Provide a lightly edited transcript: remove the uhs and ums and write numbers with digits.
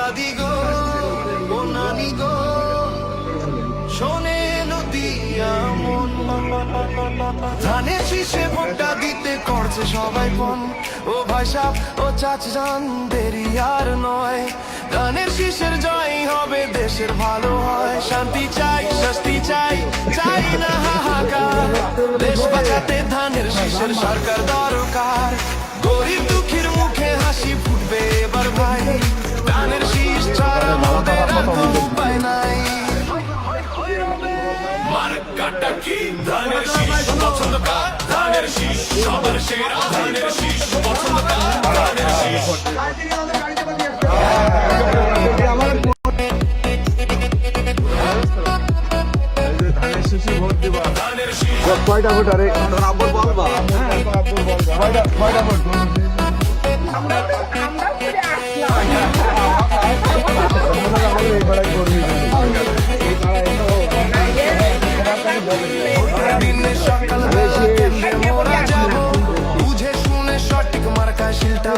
দাদি গো ও নানি গো শোনে নদিয়া মন ধানের শীষে ভোটটা দিতে করছে সবাই ফোন ও ভাই সাহ ও চাচান দেরি আর নয় ধানের শীষের জয় হবে দেশের ভালো হয় শান্তি চাই শাস্তি চাই চাই না হাহাকার দেশ বাঁচাতে ধানের শীষের সরকার দরকার গরিব দুঃখীর মুখে হাসি ফুটবে এবার ভাই ধানের শীষ ছাড়া মোদের আর কোনো উপায় নাই মার্কাটা কি ধানের শীষ পছন্দ কার ধানের শীষ সবার সেরা ধানের শীষ পছন্দ কার ধানের শীষ কয়টা ভোট আরে বলবা কয়টা ভোট বুঝে শুনে সঠিক মার্কা শিলটা